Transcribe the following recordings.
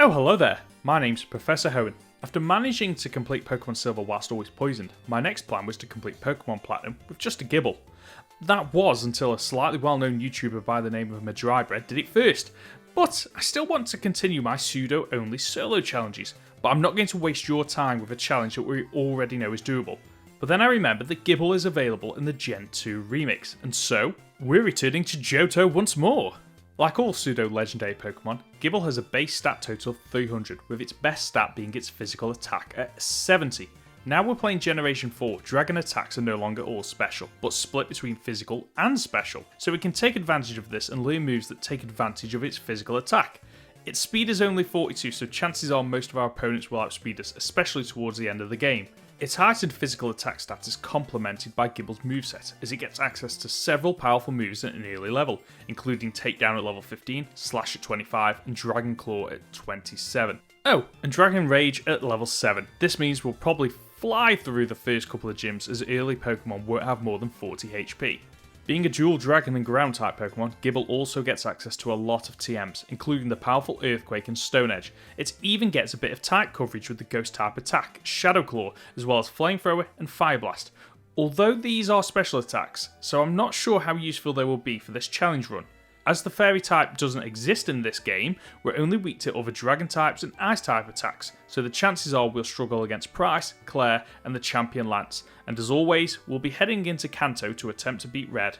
Oh, hello there. My name's Professor Hoenn. After managing to complete Pokemon Silver whilst always poisoned, my next plan was to complete Pokemon Platinum with just a Gible. That was until a slightly well-known YouTuber by the name of mah-dry-bread did it first. But I still want to continue my pseudo-only solo challenges, but I'm not going to waste your time with a challenge that we already know is doable. But then I remembered that Gible is available in the Gen 2 remix, and so we're returning to Johto once more. Like all pseudo-legendary Pokemon, Gible has a base stat total of 300, with its best stat being its physical attack at 70. Now we're playing Generation 4, Dragon attacks are no longer all special, but split between physical and special, so we can take advantage of this and learn moves that take advantage of its physical attack. Its speed is only 42, so chances are most of our opponents will outspeed us, especially towards the end of the game. Its heightened physical attack stat is complemented by Gible's moveset, as it gets access to several powerful moves at an early level, including Takedown at level 15, Slash at 25, and Dragon Claw at 27. Oh, and Dragon Rage at level 7. This means we'll probably fly through the first couple of gyms, as early Pokemon won't have more than 40 HP. Being a dual Dragon and Ground type Pokemon, Gible also gets access to a lot of TMs, including the powerful Earthquake and Stone Edge. It even gets a bit of type coverage with the Ghost type attack, Shadow Claw, as well as Flamethrower and Fire Blast. Although these are special attacks, so I'm not sure how useful they will be for this challenge run. As the Fairy type doesn't exist in this game, we're only weak to other Dragon types and Ice type attacks, so the chances are we'll struggle against Price, Claire, and the Champion Lance, and as always, we'll be heading into Kanto to attempt to beat Red.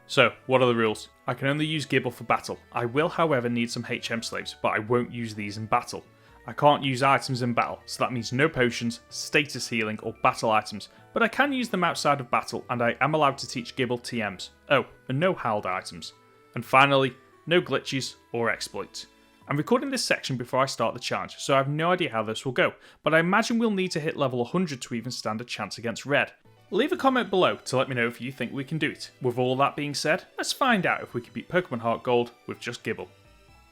So, what are the rules? I can only use Gible for battle. I will however need some HM slaves, but I won't use these in battle. I can't use items in battle, so that means no potions, status healing, or battle items, but I can use them outside of battle, and I am allowed to teach Gible TMs. Oh, and no held items. And finally, no glitches or exploits. I'm recording this section before I start the challenge, so I have no idea how this will go, but I imagine we'll need to hit level 100 to even stand a chance against Red. Leave a comment below to let me know if you think we can do it. With all that being said, let's find out if we can beat Pokemon HeartGold with just Gible.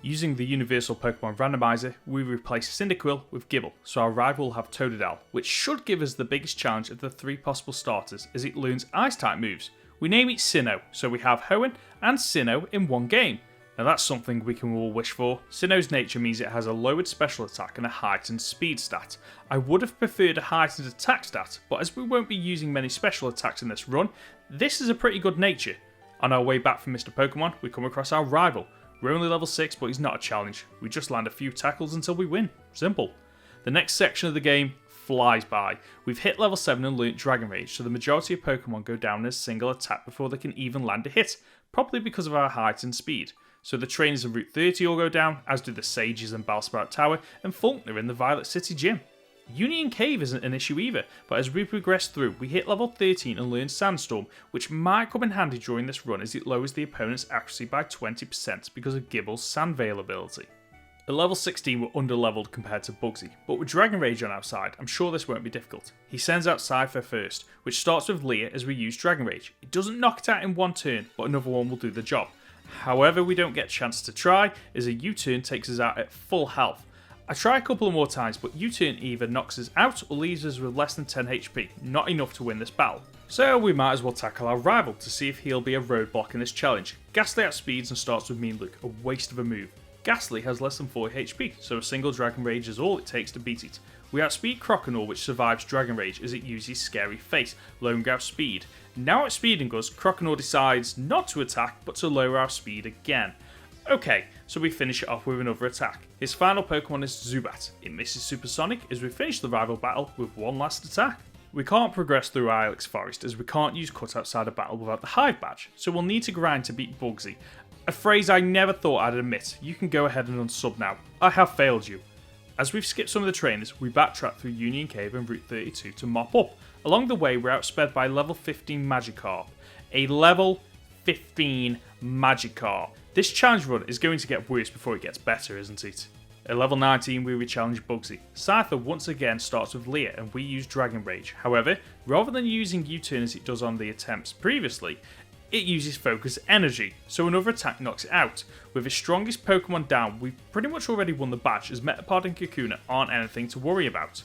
Using the Universal Pokemon Randomizer, we replace Cyndaquil with Gible, so our rival will have Totodile, which should give us the biggest challenge of the 3 possible starters as it learns Ice-type moves. We name it Sinnoh, so we have Hoenn and Sinnoh in one game. Now that's something we can all wish for. Sinnoh's nature means it has a lowered special attack and a heightened speed stat. I would have preferred a heightened attack stat, but as we won't be using many special attacks in this run, this is a pretty good nature. On our way back from Mr. Pokemon, we come across our rival. We're only level 6, but he's not a challenge. We just land a few tackles until we win. Simple. The next section of the game flies by. We've hit level 7 and learnt Dragon Rage, so the majority of Pokemon go down in a single attack before they can even land a hit, probably because of our height and speed. So the trainers in Route 30 all go down, as do the Sages in Bellsprout Tower, and Faulkner in the Violet City Gym. Union Cave isn't an issue either, but as we progress through, we hit level 13 and learn Sandstorm, which might come in handy during this run as it lowers the opponent's accuracy by 20% because of Gible's Sand Veil ability. At level 16 we're underleveled compared to Bugsy, but with Dragon Rage on our side, I'm sure this won't be difficult. He sends out Cypher first, which starts with Leah as we use Dragon Rage. It doesn't knock it out in one turn, but another one will do the job. However, we don't get a chance to try, as a U-turn takes us out at full health. I try a couple of more times, but U-turn either knocks us out or leaves us with less than 10 HP, not enough to win this battle. So we might as well tackle our rival to see if he'll be a roadblock in this challenge. Ghastly outspeeds and starts with Mean Look, a waste of a move. Ghastly has less than 40 HP, so a single Dragon Rage is all it takes to beat it. We outspeed Croconaw, which survives Dragon Rage as it uses Scary Face, lowering our speed. Now outspeeding us, Croconaw decides not to attack, but to lower our speed again. Okay, so we finish it off with another attack. His final Pokemon is Zubat. It misses Supersonic as we finish the rival battle with one last attack. We can't progress through Ilex Forest as we can't use Cut outside a battle without the Hive Badge, so we'll need to grind to beat Bugsy. A phrase I never thought I'd admit. You can go ahead and unsub now. I have failed you. As we've skipped some of the trainers, we backtrack through Union Cave and Route 32 to mop up. Along the way, we're outsped by level 15 Magikarp. A level 15 Magikarp. This challenge run is going to get worse before it gets better, isn't it? At level 19, we re-challenge Bugsy. Cypher once again starts with Leah and we use Dragon Rage. However, rather than using U-turn as it does on the attempts previously, it uses Focus Energy, so another attack knocks it out. With his strongest Pokemon down, we've pretty much already won the badge as Metapod and Kakuna aren't anything to worry about.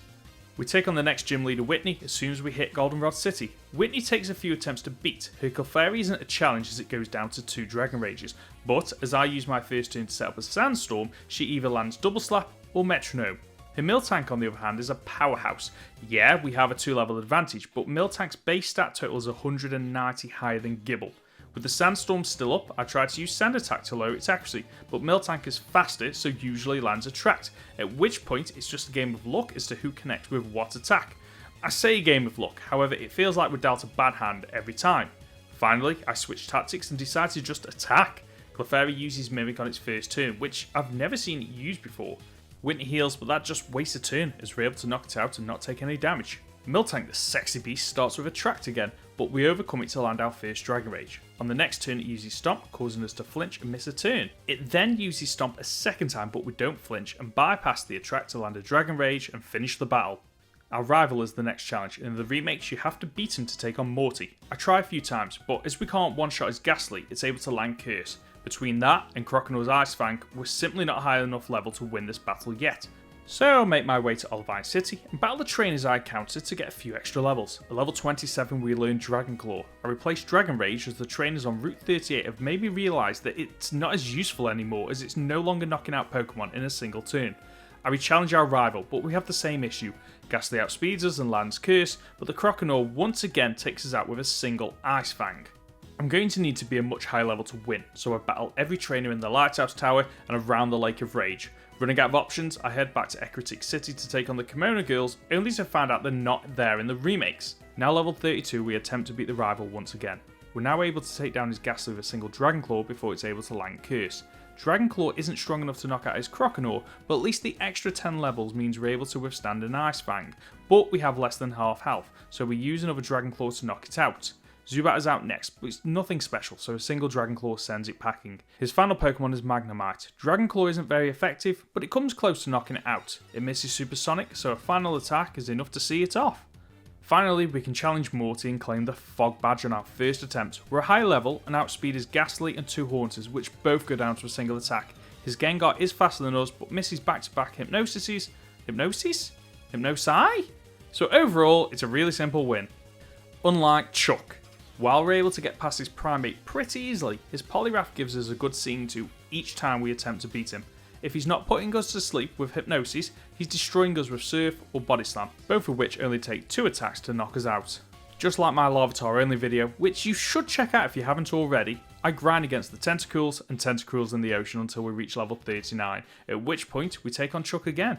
We take on the next gym leader Whitney as soon as we hit Goldenrod City. Whitney takes a few attempts to beat. Her Clefairy isn't a challenge as it goes down to 2 Dragon Rages, but as I use my first turn to set up a Sandstorm, she either lands Double Slap or Metronome. Her Miltank, on the other hand, is a powerhouse. Yeah, we have a 2-level advantage, but Miltank's base stat total is 190 higher than Gible. With the Sandstorm still up, I tried to use Sand Attack to lower its accuracy, but Miltank is faster, so usually lands Attract, at which point it's just a game of luck as to who connects with what attack. I say a game of luck, however it feels like we're dealt a bad hand every time. Finally, I switched tactics and decided to just attack. Clefairy uses Mimic on its first turn, which I've never seen it used before. Winter heals, but that just wastes a turn, as we're able to knock it out and not take any damage. Miltank, the sexy beast, starts with Attract again, but we overcome it to land our first Dragon Rage. On the next turn it uses Stomp, causing us to flinch and miss a turn. It then uses Stomp a second time, but we don't flinch and bypass the Attract to land a Dragon Rage and finish the battle. Our rival is the next challenge, and in the remakes you have to beat him to take on Morty. I try a few times, but as we can't one-shot his Ghastly, it's able to land Curse. Between that and Croconaur's Ice Fang, we're simply not high enough level to win this battle yet. So I'll make my way to Olivine City and battle the trainers I encountered to get a few extra levels. At level 27 we learn Dragon Claw. I replaced Dragon Rage as the trainers on Route 38 have maybe realised that it's not as useful anymore as it's no longer knocking out Pokemon in a single turn. I re-challenge our rival, but we have the same issue. Ghastly outspeeds us and lands Curse, but the Croconaur once again takes us out with a single Ice Fang. I'm going to need to be a much higher level to win, so I battle every trainer in the Lighthouse Tower and around the Lake of Rage. Running out of options, I head back to Ecruteak City to take on the Kimono Girls, only to find out they're not there in the remakes. Now level 32, we attempt to beat the rival once again. We're now able to take down his Ghastly with a single Dragon Claw before it's able to land Curse. Dragon Claw isn't strong enough to knock out his Croconaur, but at least the extra 10 levels means we're able to withstand an Ice Fang, but we have less than half health, so we use another Dragon Claw to knock it out. Zubat is out next, but it's nothing special, so a single Dragon Claw sends it packing. His final Pokemon is Magnemite. Dragon Claw isn't very effective, but it comes close to knocking it out. It misses Supersonic, so a final attack is enough to see it off. Finally, we can challenge Morty and claim the Fog Badge on our first attempt. We're a high level and outspeed his Ghastly and 2 Haunters, which both go down to a single attack. His Gengar is faster than us, but misses back-to-back Hypnosis? Hypnosi? So overall, it's a really simple win. Unlike Chuck. While we're able to get past his Primeape pretty easily, his Poliwrath gives us a good scene to each time we attempt to beat him. If he's not putting us to sleep with Hypnosis, he's destroying us with Surf or Body Slam, both of which only take 2 attacks to knock us out. Just like my Larvitar only video, which you should check out if you haven't already, I grind against the Tentacruels and Tentacruels in the ocean until we reach level 39, at which point we take on Chuck again.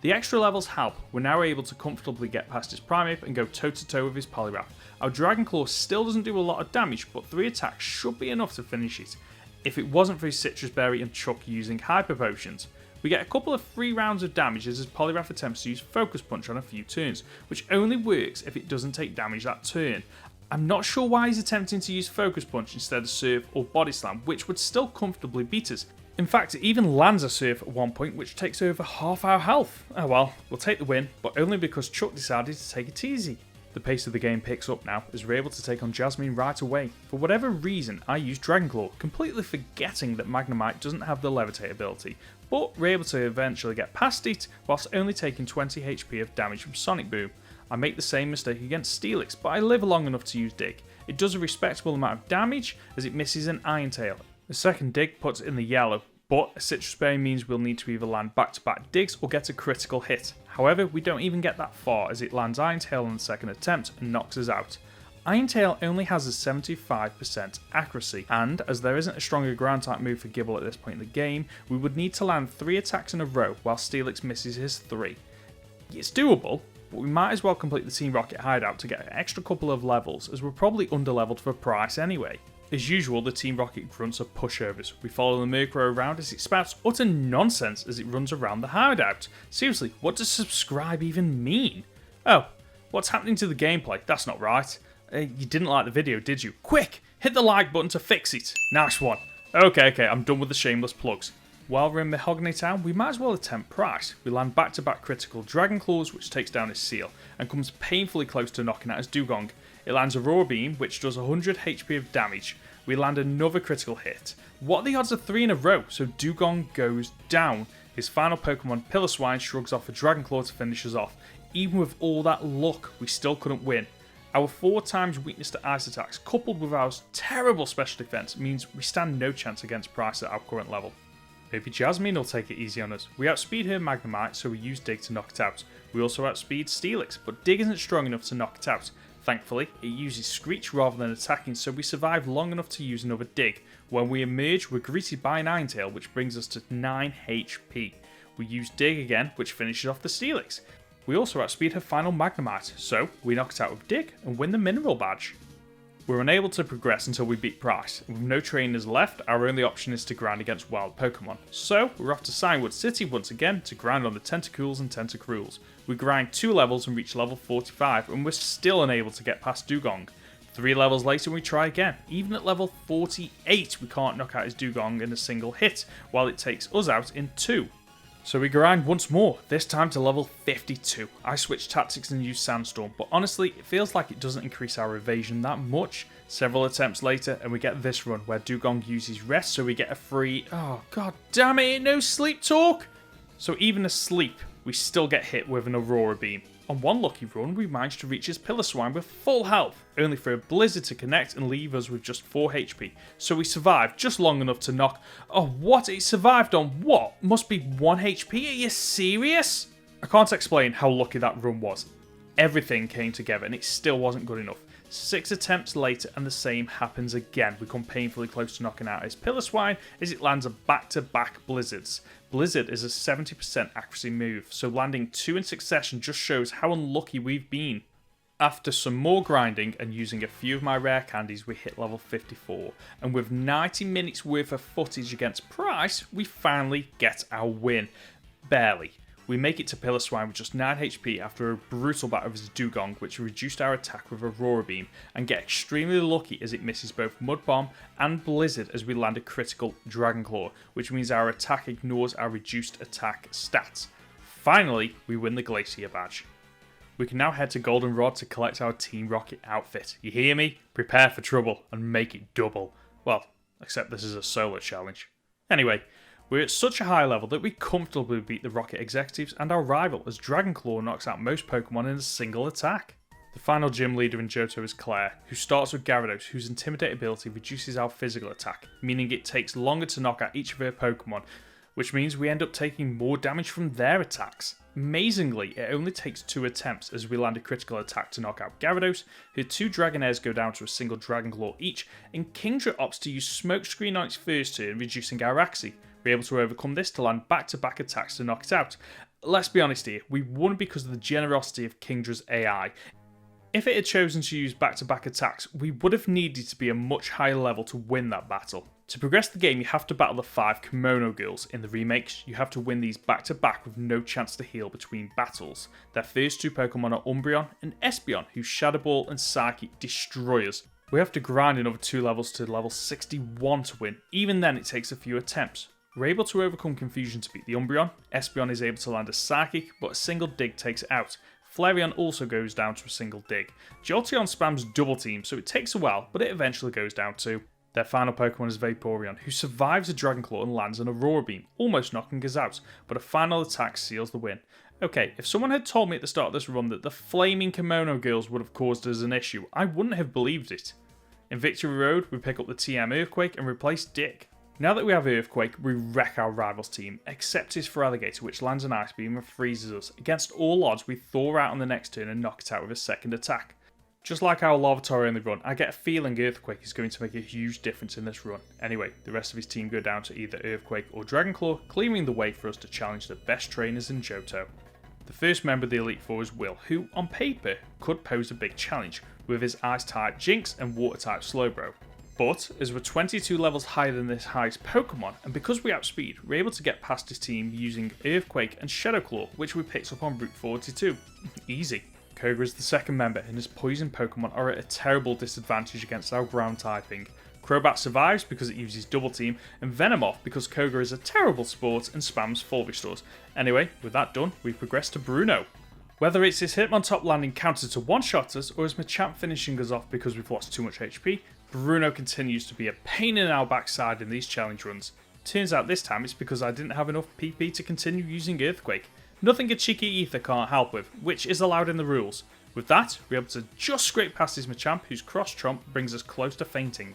The extra levels help. We're now able to comfortably get past his Primeape and go toe-to-toe with his Poliwrath. Our Dragon Claw still doesn't do a lot of damage, but 3 attacks should be enough to finish it, if it wasn't for his Citrus Berry and Chuck using Hyper Potions. We get a couple of free rounds of damage as his Poliwrath attempts to use Focus Punch on a few turns, which only works if it doesn't take damage that turn. I'm not sure why he's attempting to use Focus Punch instead of Surf or Body Slam, which would still comfortably beat us. In fact, it even lands a Surf at one point, which takes over half our health. Oh well, we'll take the win, but only because Chuck decided to take it easy. The pace of the game picks up now, as we're able to take on Jasmine right away. For whatever reason, I use Dragon Claw, completely forgetting that Magnemite doesn't have the Levitate ability, but we're able to eventually get past it, whilst only taking 20 HP of damage from Sonic Boom. I make the same mistake against Steelix, but I live long enough to use Dig. It does a respectable amount of damage, as it misses an Iron Tail. The second Dig puts in the yellow, but a Citrus Berry means we'll need to either land back-to-back digs or get a critical hit. However, we don't even get that far as it lands Iron Tail on the second attempt and knocks us out. Iron Tail only has a 75% accuracy, and as there isn't a stronger ground type move for Gible at this point in the game, we would need to land 3 attacks in a row while Steelix misses his 3. It's doable, but we might as well complete the Team Rocket hideout to get an extra couple of levels, as we're probably underleveled for price anyway. As usual, the Team Rocket grunts are pushovers. We follow the Murkrow around as it spouts utter nonsense as it runs around the hideout. Seriously, what does subscribe even mean? Oh, what's happening to the gameplay? That's not right. You didn't like the video, did you? Quick, hit the like button to fix it. Nice one. Okay, I'm done with the shameless plugs. While we're in Mahogany Town, we might as well attempt Price. We land back-to-back critical Dragon Claws, which takes down his Seal, and comes painfully close to knocking out his Dugong. It lands Aurora Beam, which does 100 HP of damage. We land another critical hit. What are the odds of 3 in a row? So Dugong goes down. His final Pokemon, Piloswine, shrugs off a Dragon Claw to finish us off. Even with all that luck, we still couldn't win. Our 4 times weakness to ice attacks, coupled with our terrible special defense, means we stand no chance against Price at our current level. Maybe Jasmine will take it easy on us. We outspeed her Magnemite, so we use Dig to knock it out. We also outspeed Steelix, but Dig isn't strong enough to knock it out. Thankfully, it uses Screech rather than attacking, so we survive long enough to use another Dig. When we emerge, we're greeted by Ninetale, which brings us to 9 HP. We use Dig again, which finishes off the Steelix. We also outspeed her final Magnemite, so we knock it out with Dig and win the Mineral Badge. We're unable to progress until we beat Price, and with no trainers left, our only option is to grind against wild Pokemon. So, we're off to Cinewood City once again to grind on the Tentacools and Tentacruels. We grind 2 levels and reach level 45, and we're still unable to get past Dugong. 3 levels later we try again. Even at level 48 we can't knock out his Dugong in a single hit, while it takes us out in 2. So we grind once more, this time to level 52. I switch tactics and use Sandstorm, but honestly it feels like it doesn't increase our evasion that much. Several attempts later and we get this run where Dugong uses rest, so we get a free... oh god damn it, no sleep talk! So even asleep, we still get hit with an Aurora Beam. On one lucky run, we managed to reach his Piloswine with full health, only for a Blizzard to connect and leave us with just 4 HP. So we survived just long enough to knock... oh, what? It survived on what? Must be 1 HP? Are you serious? I can't explain how lucky that run was. Everything came together and it still wasn't good enough. 6 attempts later and the same happens again. We come painfully close to knocking out his Piloswine as it lands a back-to-back Blizzards. Blizzard is a 70% accuracy move, so landing 2 in succession just shows how unlucky we've been. After some more grinding and using a few of my rare candies, we hit level 54, and with 90 minutes worth of footage against Price, we finally get our win. Barely. We make it to Piloswine with just 9 HP after a brutal battle with his Dugong, which reduced our attack with Aurora Beam, and get extremely lucky as it misses both Mud Bomb and Blizzard as we land a critical Dragon Claw, which means our attack ignores our reduced attack stats. Finally, we win the Glacier Badge. We can now head to Goldenrod to collect our Team Rocket outfit. You hear me? Prepare for trouble and make it double. Well, except this is a solo challenge. Anyway, we're at such a high level that we comfortably beat the Rocket executives and our rival as Dragon Claw knocks out most Pokemon in a single attack. The final gym leader in Johto is Claire, who starts with Gyarados, whose Intimidate ability reduces our physical attack, meaning it takes longer to knock out each of her Pokemon, which means we end up taking more damage from their attacks. Amazingly, it only takes 2 attempts as we land a critical attack to knock out Gyarados, her 2 Dragonairs go down to a single Dragon Claw each, and Kingdra opts to use Smokescreen on its first turn, reducing our Axie. We're able to overcome this to land back-to-back attacks to knock it out. Let's be honest here, we won because of the generosity of Kingdra's AI. If it had chosen to use back-to-back attacks, we would have needed to be a much higher level to win that battle. To progress the game, you have to battle the 5 Kimono Girls. In the remakes, you have to win these back-to-back with no chance to heal between battles. Their first 2 Pokemon are Umbreon and Espeon, whose Shadow Ball and Psychic destroy us. We have to grind another 2 levels to level 61 to win. Even then, it takes a few attempts. We're able to overcome confusion to beat the Umbreon. Espeon is able to land a Psychic, but a single dig takes it out. Flareon also goes down to a single dig. Jolteon spams double team, so it takes a while, but it eventually goes down too. Their final Pokemon is Vaporeon, who survives a Dragon Claw and lands an Aurora Beam, almost knocking us out, but a final attack seals the win. Okay, if someone had told me at the start of this run that the flaming Kimono Girls would have caused us an issue, I wouldn't have believed it. In Victory Road, we pick up the TM Earthquake and replace Dick. Now that we have Earthquake, we wreck our rival's team, except his Feraligatr, which lands an Ice Beam and freezes us. Against all odds, we thaw out on the next turn and knock it out with a second attack. Just like our Larvitar only run, I get a feeling Earthquake is going to make a huge difference in this run. Anyway, the rest of his team go down to either Earthquake or Dragon Claw, clearing the way for us to challenge the best trainers in Johto. The first member of the Elite Four is Will, who, on paper, could pose a big challenge, with his Ice-type Jinx and Water-type Slowbro. But, as we're 22 levels higher than this highest Pokemon, and because we outspeed, we're able to get past his team using Earthquake and Shadow Claw, which we picked up on Route 42. Easy. Koga is the second member, and his poison Pokemon are at a terrible disadvantage against our ground typing. Crobat survives because it uses Double Team, and Venomoth because Koga is a terrible sport and spams Full Restores. Anyway, with that done, we progress to Bruno. Whether it's his Hitmontop landing counter to one-shot us, or his Machamp finishing us off because we've lost too much HP, Bruno continues to be a pain in our backside in these challenge runs. Turns out this time it's because I didn't have enough PP to continue using Earthquake. Nothing a cheeky Ether can't help with, which is allowed in the rules. With that, we're able to just scrape past his Machamp, whose Cross Tromp brings us close to fainting.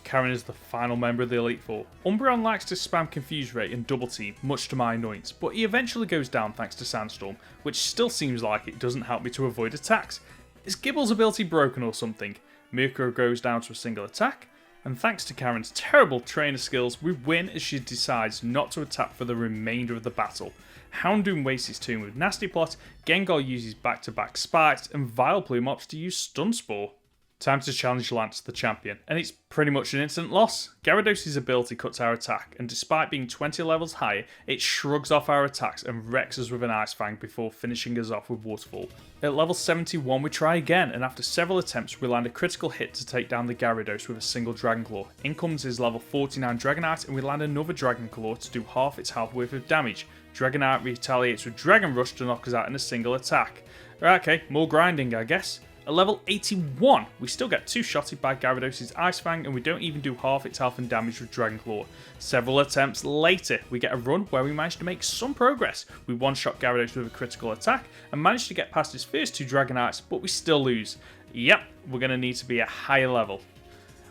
Karen is the final member of the Elite Four. Umbreon likes to spam Confuse Ray and Double Team, much to my annoyance, but he eventually goes down thanks to Sandstorm, which still seems like it doesn't help me to avoid attacks. Is Gible's ability broken or something? Murkrow goes down to a single attack, and thanks to Karen's terrible trainer skills, we win as she decides not to attack for the remainder of the battle. Houndoom wastes his turn with Nasty Plot, Gengar uses back-to-back Spikes, and Vileplume opts to use Stun Spore. Time to challenge Lance, the champion, and it's pretty much an instant loss. Gyarados' ability cuts our attack, and despite being 20 levels higher, it shrugs off our attacks and wrecks us with an Ice Fang before finishing us off with Waterfall. At level 71 we try again, and after several attempts we land a critical hit to take down the Gyarados with a single Dragon Claw. In comes his level 49 Dragonite, and we land another Dragon Claw to do half its health worth of damage. Dragonite retaliates with Dragon Rush to knock us out in a single attack. Right, okay, more grinding I guess. At level 81, we still get two-shotted by Gyarados' Ice Fang, and we don't even do half its health and damage with Dragon Claw. Several attempts later, we get a run where we manage to make some progress. We one-shot Gyarados with a critical attack, and manage to get past his first two Dragonites, but we still lose. Yep, we're going to need to be a higher level.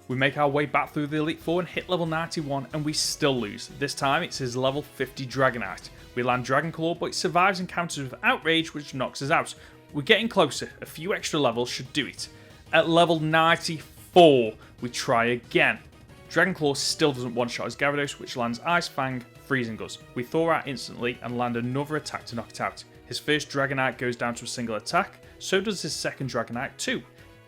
We make our way back through the Elite Four and hit level 91, and we still lose. This time, it's his level 50 Dragonite. We land Dragon Claw, but it survives and counters with Outrage, which knocks us out. We're getting closer, a few extra levels should do it. At level 94, we try again. Dragon Claw still doesn't one-shot his Gyarados, which lands Ice Fang, freezing us. We thaw out instantly and land another attack to knock it out. His first Dragonite goes down to a single attack, so does his second Dragonite too.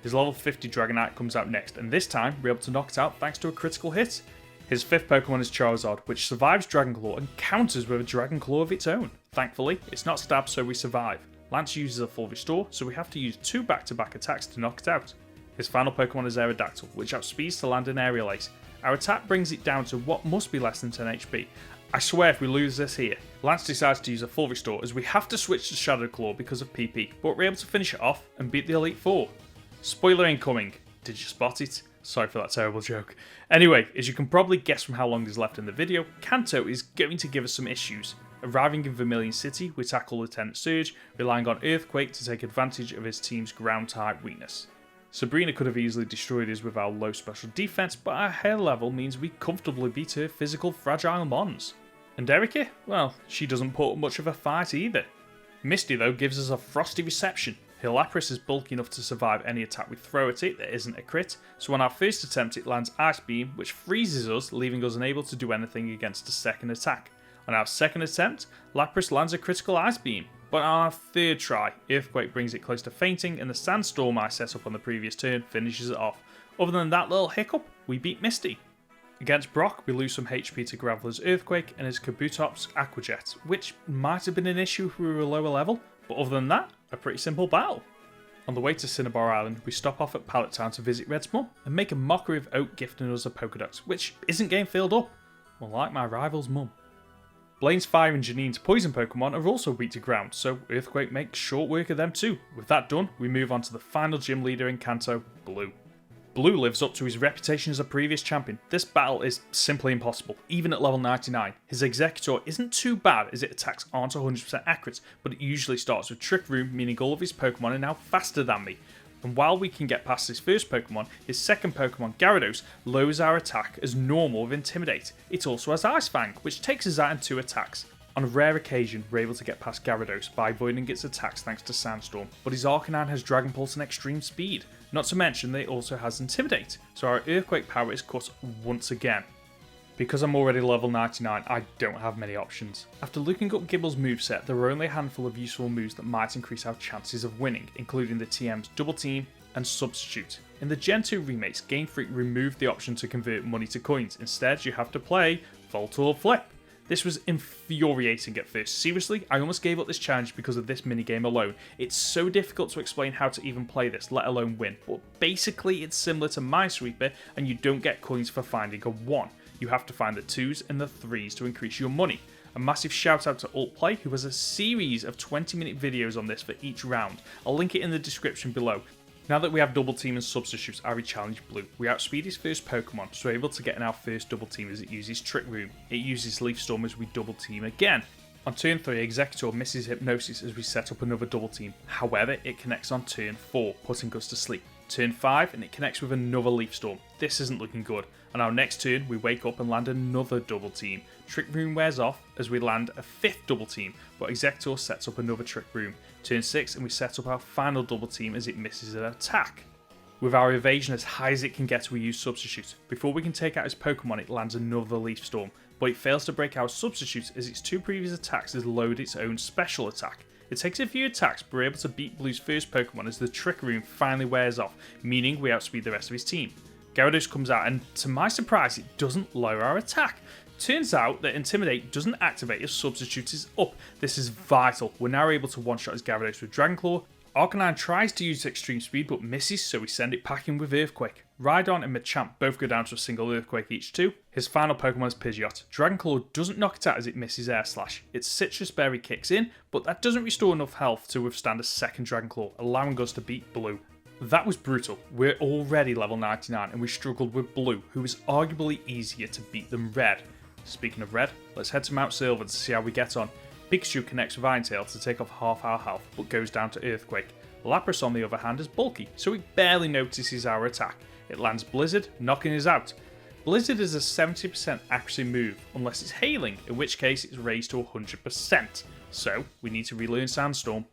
His level 50 Dragonite comes out next, and this time we're able to knock it out thanks to a critical hit. His fifth Pokemon is Charizard, which survives Dragon Claw and counters with a Dragon Claw of its own. Thankfully, it's not stabbed, so we survive. Lance uses a full restore, so we have to use two back-to-back attacks to knock it out. His final Pokemon is Aerodactyl, which outspeeds to land an Aerial Ace. Our attack brings it down to what must be less than 10 HP. I swear if we lose this here. Lance decides to use a full restore as we have to switch to Shadow Claw because of PP, but we're able to finish it off and beat the Elite Four. Spoiler incoming. Did you spot it? Sorry for that terrible joke. Anyway, as you can probably guess from how long is left in the video, Kanto is going to give us some issues. Arriving in Vermillion City, we tackle Lieutenant Surge, relying on Earthquake to take advantage of his team's ground-type weakness. Sabrina could have easily destroyed us with our low special defense, but our higher level means we comfortably beat her physical fragile mons. And Erika? Well, she doesn't put up much of a fight either. Misty though gives us a frosty reception. Her Lapras is bulky enough to survive any attack we throw at it that isn't a crit, so on our first attempt it lands Ice Beam, which freezes us, leaving us unable to do anything against a second attack. On our second attempt, Lapras lands a critical Ice Beam, but on our third try, Earthquake brings it close to fainting, and the Sandstorm I set up on the previous turn finishes it off. Other than that little hiccup, we beat Misty. Against Brock, we lose some HP to Graveler's Earthquake and his Kabutops Aqua Jet, which might have been an issue if we were a lower level, but other than that, a pretty simple battle. On the way to Cinnabar Island, we stop off at Pallet Town to visit Red's mum and make a mockery of Oak gifting us a Pokedex, which isn't getting filled up, unlike my rival's mum. Blaine's Fire and Janine's Poison Pokemon are also weak to ground, so Earthquake makes short work of them too. With that done, we move on to the final gym leader in Kanto, Blue. Blue lives up to his reputation as a previous champion. This battle is simply impossible, even at level 99. His Executor isn't too bad as its attacks aren't 100% accurate, but it usually starts with Trick Room, meaning all of his Pokemon are now faster than me. And while we can get past his first Pokemon, his second Pokemon, Gyarados, lowers our attack as normal with Intimidate. It also has Ice Fang, which takes us out in 2 attacks. On a rare occasion, we're able to get past Gyarados by avoiding its attacks thanks to Sandstorm, but his Arcanine has Dragon Pulse and Extreme Speed. Not to mention that it also has Intimidate, so our Earthquake power is cut once again. Because I'm already level 99, I don't have many options. After looking up Gible's moveset, there are only a handful of useful moves that might increase our chances of winning, including the TM's Double Team and Substitute. In the Gen 2 remakes, Game Freak removed the option to convert money to coins. Instead, you have to play Volt or Flip. This was infuriating at first. Seriously, I almost gave up this challenge because of this minigame alone. It's so difficult to explain how to even play this, let alone win. But basically, it's similar to Minesweeper, and you don't get coins for finding a 1. You have to find the 2s and the 3s to increase your money. A massive shout out to AltPlay, who has a series of 20-minute videos on this for each round. I'll link it in the description below. Now that we have Double Team and Substitutes, I re-challenge Blue. We outspeed his first Pokemon, so we're able to get in our first Double Team as it uses Trick Room. It uses Leaf Storm as we Double Team again. On turn 3, Executor misses Hypnosis as we set up another Double Team. However, it connects on turn 4, putting us to sleep. Turn 5 and it connects with another Leaf Storm. This isn't looking good. On our next turn, we wake up and land another double team. Trick Room wears off as we land a 5th double team, but Executor sets up another Trick Room. Turn 6 and we set up our final double team as it misses an attack. With our evasion as high as it can get, we use Substitute. Before we can take out his Pokemon, it lands another Leaf Storm, but it fails to break our Substitute as its 2 previous attacks has loaded its own special attack. It takes a few attacks, but we're able to beat Blue's first Pokemon as the Trick Room finally wears off, meaning we outspeed the rest of his team. Gyarados comes out and, to my surprise, it doesn't lower our attack. Turns out that Intimidate doesn't activate if Substitute is up. This is vital. We're now able to one-shot his Gyarados with Dragon Claw. Arcanine tries to use Extreme Speed but misses, so we send it packing with Earthquake. Rhydon and Machamp both go down to a single Earthquake each too. His final Pokemon is Pidgeot. Dragon Claw doesn't knock it out as it misses Air Slash. Its Citrus Berry kicks in, but that doesn't restore enough health to withstand a second Dragon Claw, allowing us to beat Blue. That was brutal. We're already level 99 and we struggled with Blue, who is arguably easier to beat than Red. Speaking of Red, let's head to Mount Silva to see how we get on. Pikachu connects with Iron-Tail to take off half our health, but goes down to Earthquake. Lapras on the other hand is bulky, so it barely notices our attack. It lands Blizzard, knocking us out. Blizzard is a 70% accuracy move, unless it's Hailing, in which case it's raised to 100%. So, we need to relearn Sandstorm.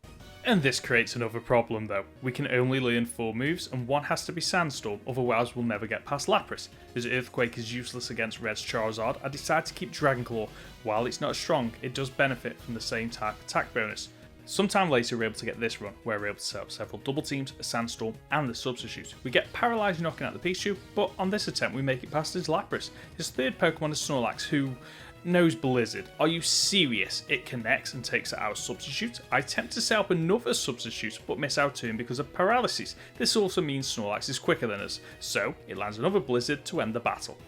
And this creates another problem though. We can only learn 4 moves and one has to be Sandstorm, otherwise we'll never get past Lapras. As Earthquake is useless against Red's Charizard, I decide to keep Dragon Claw. While it's not as strong, it does benefit from the same type attack bonus. Sometime later we're able to get this run, where we're able to set up several double teams, a Sandstorm and the Substitute. We get Paralyzed knocking out the Pikachu, but on this attempt we make it past his Lapras. His third Pokemon is Snorlax, who knows Blizzard. Are you serious? It connects and takes out our Substitute. I attempt to set up another Substitute but miss our turn because of Paralysis. This also means Snorlax is quicker than us, so it lands another Blizzard to end the battle.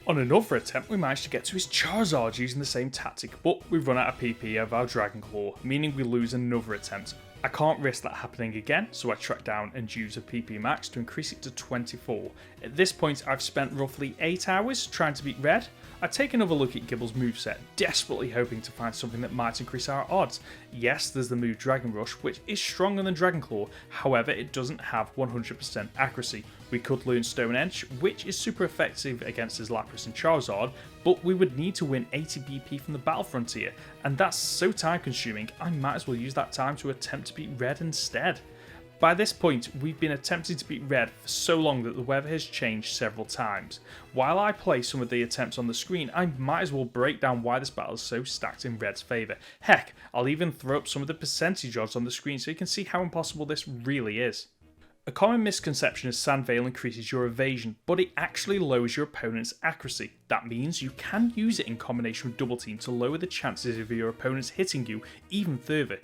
On another attempt we manage to get to his Charizard using the same tactic, but we run out of PP of our Dragon Claw, meaning we lose another attempt. I can't risk that happening again, so I track down and use a PP max to increase it to 24. At this point I've spent roughly 8 hours trying to beat Red. I take another look at Gible's moveset, desperately hoping to find something that might increase our odds. Yes, there's the move Dragon Rush, which is stronger than Dragon Claw, however it doesn't have 100% accuracy. We could learn Stone Edge, which is super effective against his Lapras and Charizard, but we would need to win 80 BP from the Battle Frontier, and that's so time consuming, I might as well use that time to attempt to beat Red instead. By this point, we've been attempting to beat Red for so long that the weather has changed several times. While I play some of the attempts on the screen, I might as well break down why this battle is so stacked in Red's favour. Heck, I'll even throw up some of the percentage odds on the screen so you can see how impossible this really is. A common misconception is Sand Veil increases your evasion, but it actually lowers your opponent's accuracy. That means you can use it in combination with Double Team to lower the chances of your opponents hitting you even further.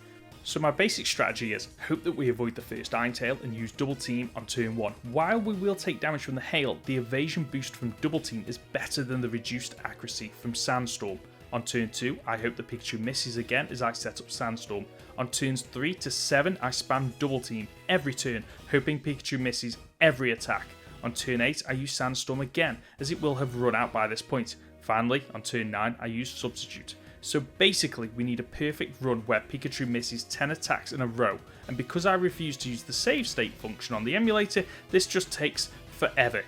So my basic strategy is, hope that we avoid the first Iron Tail and use Double Team on turn 1. While we will take damage from the Hail, the evasion boost from Double Team is better than the reduced accuracy from Sandstorm. On turn 2, I hope the Pikachu misses again as I set up Sandstorm. On turns 3 to 7, I spam Double Team every turn, hoping Pikachu misses every attack. On turn 8, I use Sandstorm again, as it will have run out by this point. Finally, on turn 9, I use Substitute. So basically, we need a perfect run where Pikachu misses 10 attacks in a row, and because I refuse to use the save state function on the emulator, this just takes forever.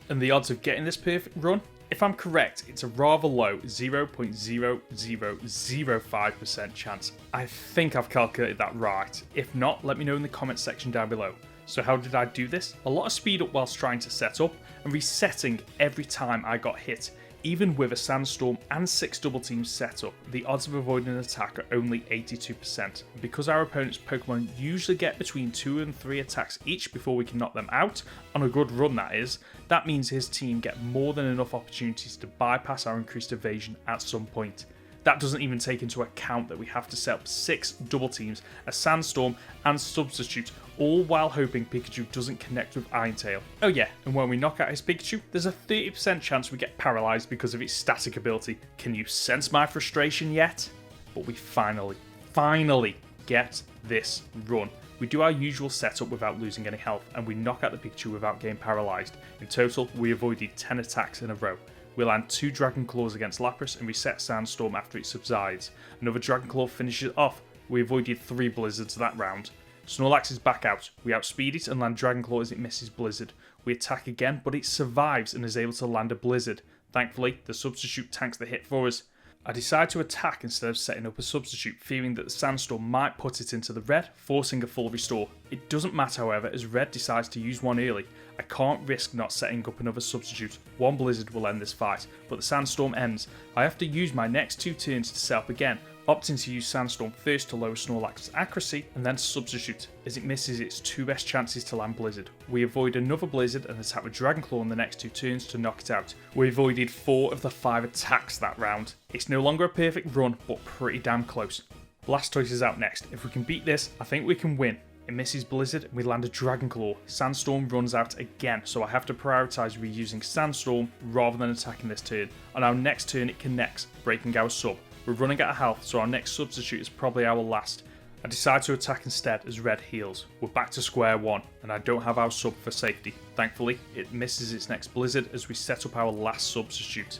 And the odds of getting this perfect run? If I'm correct, it's a rather low 0.0005% chance. I think I've calculated that right. If not, let me know in the comments section down below. So how did I do this? A lot of speed up whilst trying to set up, and resetting every time I got hit. Even with a Sandstorm and 6 double teams set up, the odds of avoiding an attack are only 82%. Because our opponent's Pokemon usually get between 2 and 3 attacks each before we can knock them out, on a good run that is, that means his team get more than enough opportunities to bypass our increased evasion at some point. That doesn't even take into account that we have to set up 6 double teams, a Sandstorm and Substitute, all while hoping Pikachu doesn't connect with Iron-Tail. Oh yeah, and when we knock out his Pikachu, there's a 30% chance we get paralyzed because of its static ability. Can you sense my frustration yet? But we finally get this run. We do our usual setup without losing any health, and we knock out the Pikachu without getting paralyzed. In total, we avoided 10 attacks in a row. We land 2 Dragon Claws against Lapras and reset Sandstorm after it subsides. Another Dragon Claw finishes it off. We avoided 3 Blizzards that round. Snorlax is back out. We outspeed it and land Dragon Claw as it misses Blizzard. We attack again, but it survives and is able to land a Blizzard. Thankfully, the substitute tanks the hit for us. I decide to attack instead of setting up a substitute, fearing that the Sandstorm might put it into the red, forcing a full restore. It doesn't matter, however, as red decides to use one early. I can't risk not setting up another substitute. One Blizzard will end this fight, but the Sandstorm ends. I have to use my next 2 turns to set up again, opting to use Sandstorm first to lower Snorlax's accuracy and then substitute, as it misses its 2 best chances to land Blizzard. We avoid another Blizzard and attack with Dragon Claw in the next 2 turns to knock it out. We avoided 4 of the 5 attacks that round. It's no longer a perfect run, but pretty damn close. Blastoise is out next. If we can beat this, I think we can win. It misses Blizzard and we land a Dragon Claw. Sandstorm runs out again, so I have to prioritise reusing Sandstorm rather than attacking this turn. On our next turn it connects, breaking our sub. We're running out of health, so our next substitute is probably our last. I decide to attack instead as red heals. We're back to square one, and I don't have our sub for safety. Thankfully, it misses its next Blizzard as we set up our last substitute.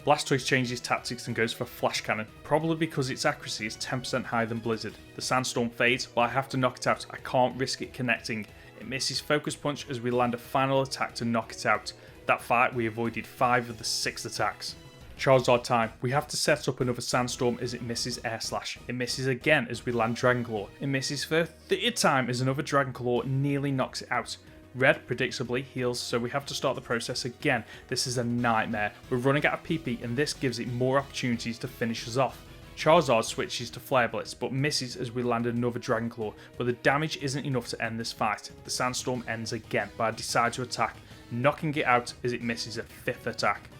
Blastoise changes tactics and goes for Flash Cannon, probably because its accuracy is 10% higher than Blizzard. The Sandstorm fades, but I have to knock it out. I can't risk it connecting. It misses Focus Punch as we land a final attack to knock it out. That fight, we avoided 5 of the 6 attacks. Charizard time. We have to set up another Sandstorm as it misses Air Slash. It misses again as we land Dragon Claw. It misses for a 3rd time as another Dragon Claw nearly knocks it out. Red predictably heals, so we have to start the process again. This is a nightmare. We're running out of PP and this gives it more opportunities to finish us off. Charizard switches to Flare Blitz but misses as we land another Dragon Claw, but the damage isn't enough to end this fight. The Sandstorm ends again, but I decide to attack, knocking it out as it misses a 5th attack.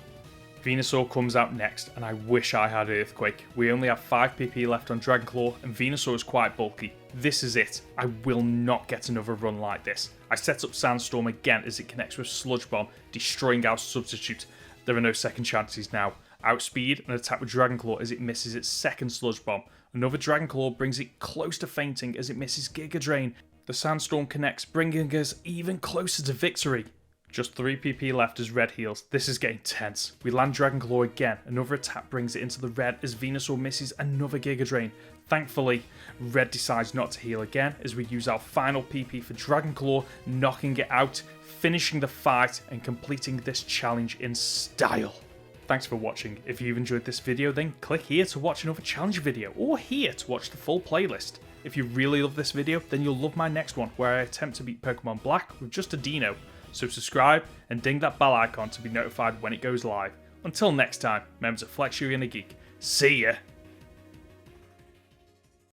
Venusaur comes out next, and I wish I had Earthquake. We only have 5 PP left on Dragon Claw, and Venusaur is quite bulky. This is it. I will not get another run like this. I set up Sandstorm again as it connects with Sludge Bomb, destroying our substitute. There are no second chances now. Outspeed and attack with Dragon Claw as it misses its 2nd Sludge Bomb. Another Dragon Claw brings it close to fainting as it misses Giga Drain. The Sandstorm connects, bringing us even closer to victory. Just 3 PP left as red heals. This is getting tense. We land Dragon Claw again. Another attack brings it into the red as Venusaur misses another Giga Drain. Thankfully, red decides not to heal again as we use our final PP for Dragon Claw, knocking it out, finishing the fight and completing this challenge in style. Thanks for watching. If you've enjoyed this video, then click here to watch another challenge video, or here to watch the full playlist. If you really love this video, then you'll love my next one, where I attempt to beat Pokemon Black with just a Dino. So subscribe and ding that bell icon to be notified when it goes live. Until next time, remember to flex your inner geek. See ya!